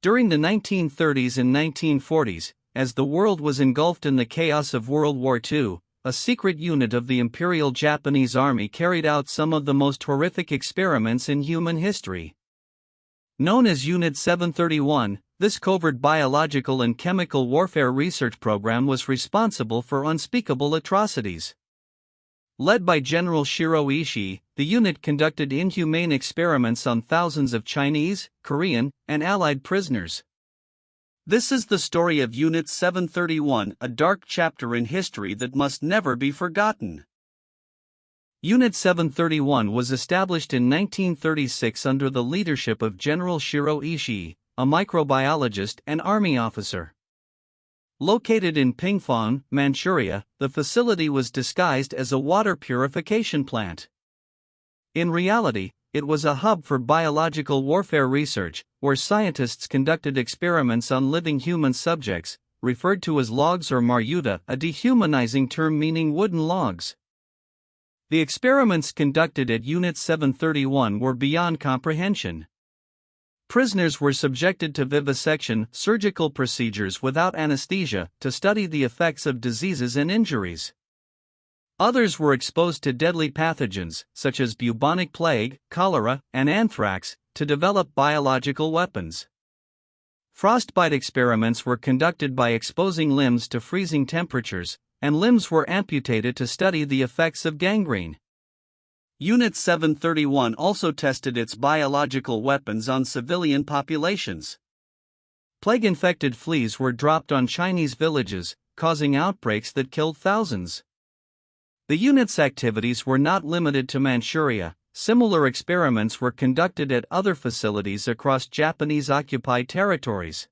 During the 1930s and 1940s, as the world was engulfed in the chaos of World War II, a secret unit of the Imperial Japanese Army carried out some of the most horrific experiments in human history. Known as Unit 731, this covert biological and chemical warfare research program was responsible for unspeakable atrocities. Led by General Shiro Ishii, the unit conducted inhumane experiments on thousands of Chinese, Korean, and Allied prisoners. This is the story of Unit 731, a dark chapter in history that must never be forgotten. Unit 731 was established in 1936 under the leadership of General Shiro Ishii, a microbiologist and army officer. Located in Pingfang, Manchuria, the facility was disguised as a water purification plant. In reality, it was a hub for biological warfare research, where scientists conducted experiments on living human subjects, referred to as logs or maryuta, a dehumanizing term meaning wooden logs. The experiments conducted at Unit 731 were beyond comprehension. Prisoners were subjected to vivisection, surgical procedures without anesthesia, to study the effects of diseases and injuries. Others were exposed to deadly pathogens, such as bubonic plague, cholera, and anthrax, to develop biological weapons. Frostbite experiments were conducted by exposing limbs to freezing temperatures, and limbs were amputated to study the effects of gangrene. Unit 731 also tested its biological weapons on civilian populations. Plague-infected fleas were dropped on Chinese villages, causing outbreaks that killed thousands. The unit's activities were not limited to Manchuria. Similar experiments were conducted at other facilities across Japanese-occupied territories.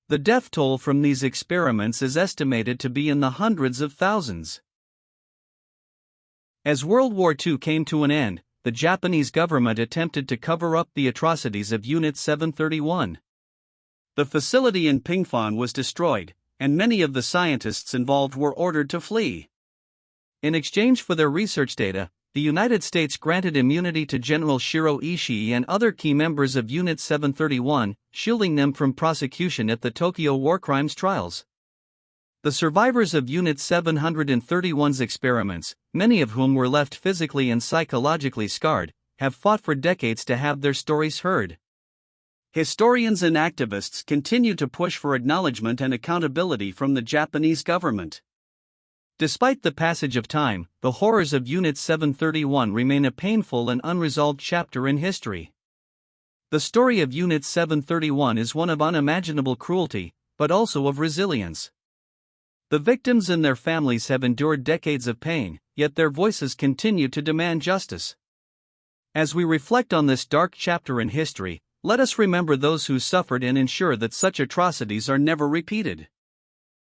The death toll from these experiments is estimated to be in the hundreds of thousands. As World War II came to an end, the Japanese government attempted to cover up the atrocities of Unit 731. The facility in Pingfang was destroyed, and many of the scientists involved were ordered to flee. In exchange for their research data, the United States granted immunity to General Shiro Ishii and other key members of Unit 731, shielding them from prosecution at the Tokyo war crimes trials. The survivors of Unit 731's experiments, many of whom were left physically and psychologically scarred, have fought for decades to have their stories heard. Historians and activists continue to push for acknowledgement and accountability from the Japanese government. Despite the passage of time, the horrors of Unit 731 remain a painful and unresolved chapter in history. The story of Unit 731 is one of unimaginable cruelty, but also of resilience. The victims and their families have endured decades of pain, yet their voices continue to demand justice. As we reflect on this dark chapter in history, let us remember those who suffered and ensure that such atrocities are never repeated.